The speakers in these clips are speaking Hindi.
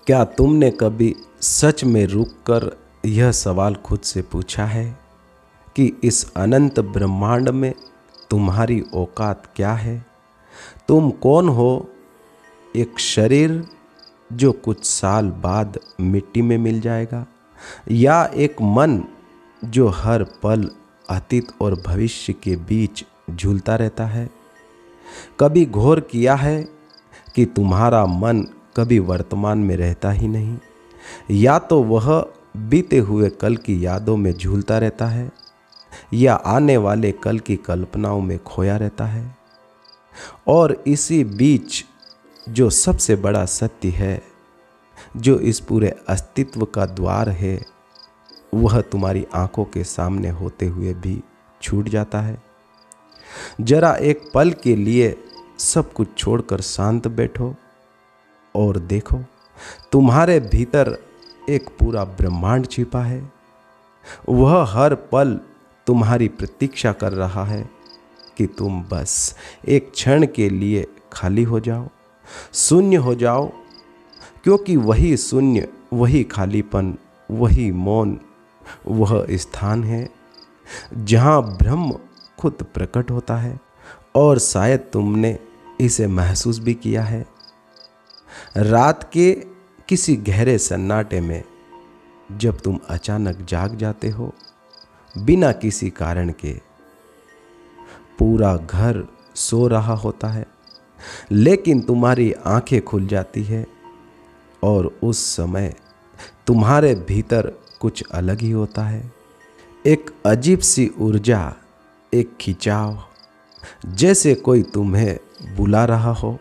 क्या तुमने कभी सच में रुककर यह सवाल खुद से पूछा है कि इस अनंत ब्रह्मांड में तुम्हारी औकात क्या है? तुम कौन हो? एक शरीर जो कुछ साल बाद मिट्टी में मिल जाएगा, या एक मन जो हर पल अतीत और भविष्य के बीच झूलता रहता है? कभी गौर किया है कि तुम्हारा मन कभी वर्तमान में रहता ही नहीं, या तो वह बीते हुए कल की यादों में झूलता रहता है, या आने वाले कल की कल्पनाओं में खोया रहता है। और इसी बीच जो सबसे बड़ा सत्य है, जो इस पूरे अस्तित्व का द्वार है, वह तुम्हारी आंखों के सामने होते हुए भी छूट जाता है। जरा एक पल के लिए सब कुछ छोड़कर शांत बैठो और देखो, तुम्हारे भीतर एक पूरा ब्रह्मांड छिपा है। वह हर पल तुम्हारी प्रतीक्षा कर रहा है कि तुम बस एक क्षण के लिए खाली हो जाओ, शून्य हो जाओ, क्योंकि वही शून्य, वही खालीपन, वही मौन वह स्थान है जहाँ ब्रह्म खुद प्रकट होता है। और शायद तुमने इसे महसूस भी किया है। रात के किसी गहरे सन्नाटे में जब तुम अचानक जाग जाते हो, बिना किसी कारण के, पूरा घर सो रहा होता है, लेकिन तुम्हारी आंखें खुल जाती है और उस समय तुम्हारे भीतर कुछ अलग ही होता है। एक अजीब सी ऊर्जा, एक खिंचाव, जैसे कोई तुम्हें बुला रहा हो।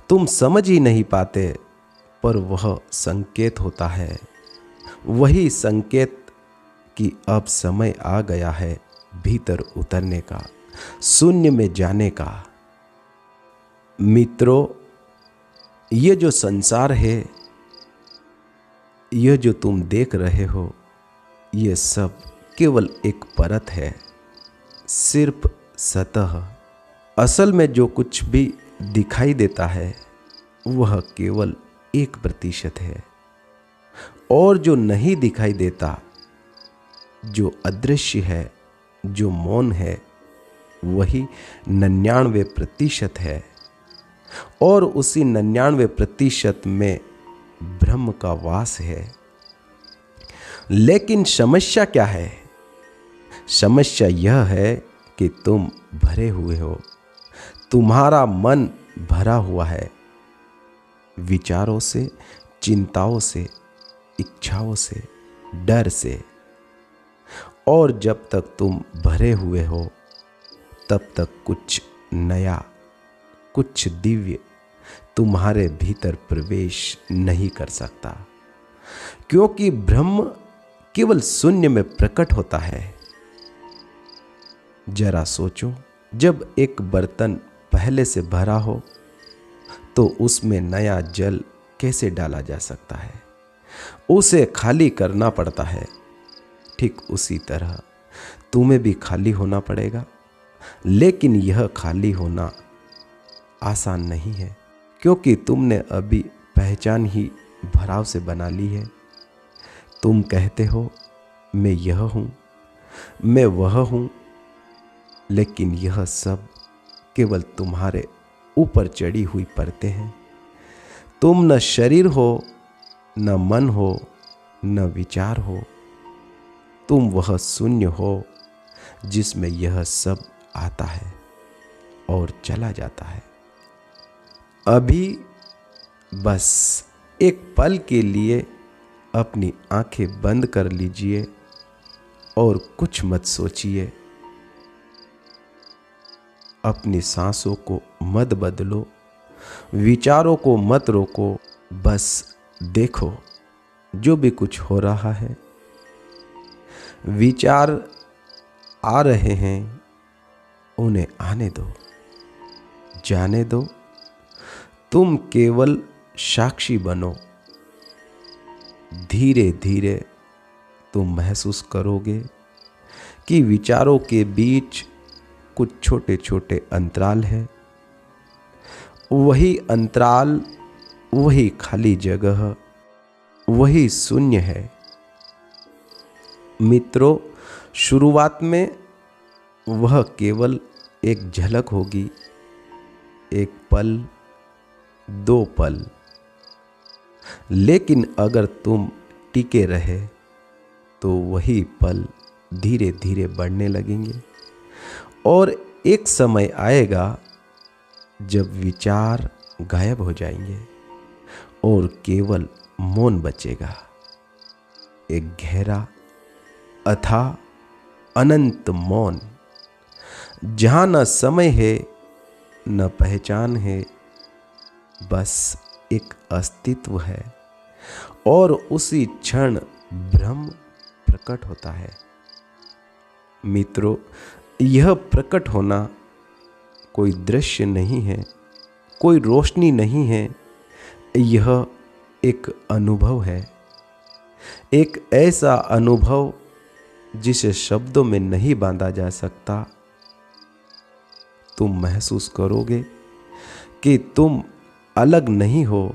तुम समझ ही नहीं पाते, पर वह संकेत होता है, वही संकेत कि अब समय आ गया है भीतर उतरने का, शून्य में जाने का। मित्रों, ये जो संसार है, यह जो तुम देख रहे हो, ये सब केवल एक परत है, सिर्फ सतह। असल में जो कुछ भी दिखाई देता है वह केवल 1% है, और जो नहीं दिखाई देता, जो अदृश्य है, जो मौन है, वही 99% है। और उसी 99% में ब्रह्म का वास है। लेकिन समस्या क्या है? समस्या यह है कि तुम भरे हुए हो। तुम्हारा मन भरा हुआ है विचारों से, चिंताओं से, इच्छाओं से, डर से। और जब तक तुम भरे हुए हो, तब तक कुछ नया, कुछ दिव्य तुम्हारे भीतर प्रवेश नहीं कर सकता, क्योंकि ब्रह्म केवल शून्य में प्रकट होता है। जरा सोचो, जब एक बर्तन पहले से भरा हो तो उसमें नया जल कैसे डाला जा सकता है? उसे खाली करना पड़ता है। ठीक उसी तरह तुम्हें भी खाली होना पड़ेगा। लेकिन यह खाली होना आसान नहीं है, क्योंकि तुमने अभी पहचान ही भराव से बना ली है। तुम कहते हो, मैं यह हूँ, मैं वह हूँ, लेकिन यह सब केवल तुम्हारे ऊपर चढ़ी हुई परतें हैं। तुम न शरीर हो, न मन हो, न विचार हो। तुम वह शून्य हो जिसमें यह सब आता है और चला जाता है। अभी बस एक पल के लिए अपनी आंखें बंद कर लीजिए और कुछ मत सोचिए। अपनी सांसों को मत बदलो, विचारों को मत रोको, बस देखो जो भी कुछ हो रहा है। विचार आ रहे हैं, उन्हें आने दो, जाने दो। तुम केवल साक्षी बनो। धीरे धीरे तुम महसूस करोगे कि विचारों के बीच कुछ छोटे छोटे अंतराल है। वही अंतराल, वही खाली जगह वही शून्य है। मित्रों, शुरुआत में वह केवल एक झलक होगी, एक पल, 2 पल। लेकिन अगर तुम टिके रहे तो वही पल धीरे धीरे बढ़ने लगेंगे और एक समय आएगा जब विचार गायब हो जाएंगे और केवल मौन बचेगा, एक गहरा अथाह अनंत मौन, जहाँ न समय है न पहचान है, बस एक अस्तित्व है और उसी क्षण ब्रह्म प्रकट होता है। मित्रों, यह प्रकट होना कोई दृश्य नहीं है, कोई रोशनी नहीं है, यह एक अनुभव है, एक ऐसा अनुभव जिसे शब्दों में नहीं बांधा जा सकता। तुम महसूस करोगे कि तुम अलग नहीं हो,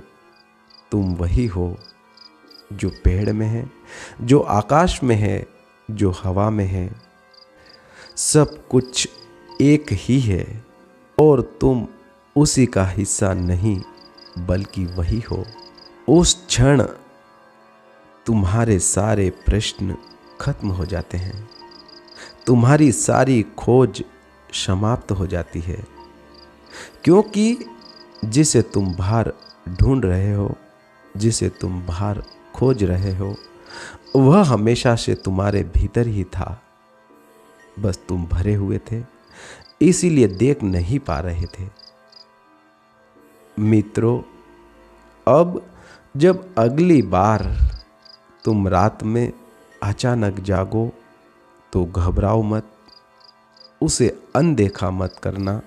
तुम वही हो जो पेड़ में है, जो आकाश में है, जो हवा में है। सब कुछ एक ही है और तुम उसी का हिस्सा नहीं बल्कि वही हो। उस क्षण तुम्हारे सारे प्रश्न खत्म हो जाते हैं, तुम्हारी सारी खोज समाप्त हो जाती है, क्योंकि जिसे तुम बाहर ढूंढ रहे हो, जिसे तुम बाहर खोज रहे हो, वह हमेशा से तुम्हारे भीतर ही था। बस तुम भरे हुए थे, इसीलिए देख नहीं पा रहे थे। मित्रों, अब जब अगली बार तुम रात में अचानक जागो तो घबराओ मत, उसे अनदेखा मत करना।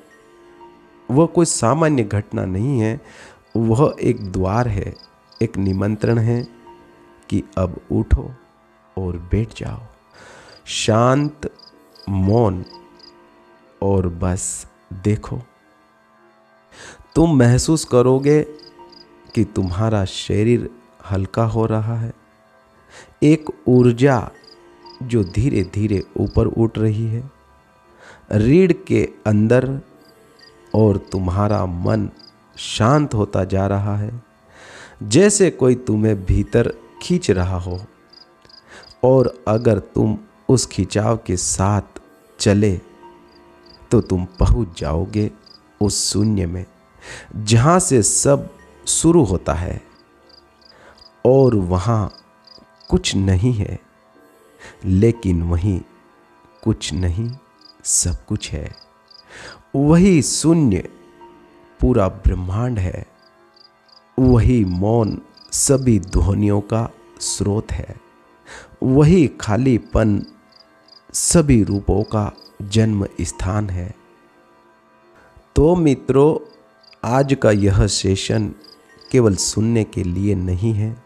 वह कोई सामान्य घटना नहीं है, वह एक द्वार है, एक निमंत्रण है कि अब उठो और बैठ जाओ, शांत, मौन, और बस देखो। तुम महसूस करोगे कि तुम्हारा शरीर हल्का हो रहा है, एक ऊर्जा जो धीरे धीरे ऊपर उठ रही है रीढ़ के अंदर, और तुम्हारा मन शांत होता जा रहा है, जैसे कोई तुम्हें भीतर खींच रहा हो। और अगर तुम उस खिंचाव के साथ चले तो तुम पहुंच जाओगे उस शून्य में जहां से सब शुरू होता है, और वहां कुछ नहीं है, लेकिन वहीं कुछ नहीं सब कुछ है। वही शून्य पूरा ब्रह्मांड है, वही मौन सभी ध्वनियों का स्रोत है, वही खालीपन सभी रूपों का जन्म स्थान है। तो मित्रों, आज का यह सेशन केवल सुनने के लिए नहीं है,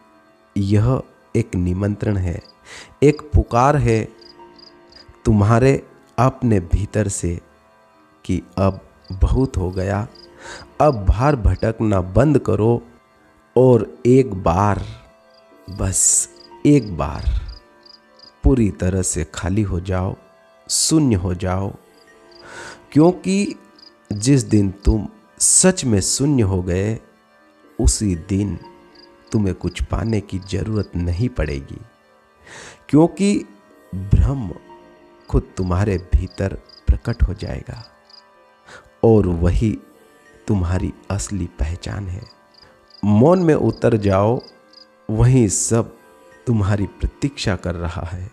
यह एक निमंत्रण है, एक पुकार है तुम्हारे अपने भीतर से कि अब बहुत हो गया, अब बाहर भटकना बंद करो और एक बार, बस एक बार पूरी तरह से खाली हो जाओ, शून्य हो जाओ। क्योंकि जिस दिन तुम सच में शून्य हो गए, उसी दिन तुम्हें कुछ पाने की जरूरत नहीं पड़ेगी, क्योंकि ब्रह्म खुद तुम्हारे भीतर प्रकट हो जाएगा और वही तुम्हारी असली पहचान है। मौन में उतर जाओ, वहीं सब तुम्हारी प्रतीक्षा कर रहा है।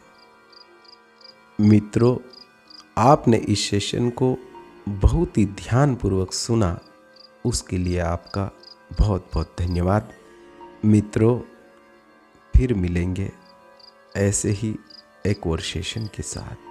मित्रों, आपने इस सेशन को बहुत ही ध्यानपूर्वक सुना, उसके लिए आपका बहुत बहुत धन्यवाद। मित्रों, फिर मिलेंगे ऐसे ही एक और सेशन के साथ।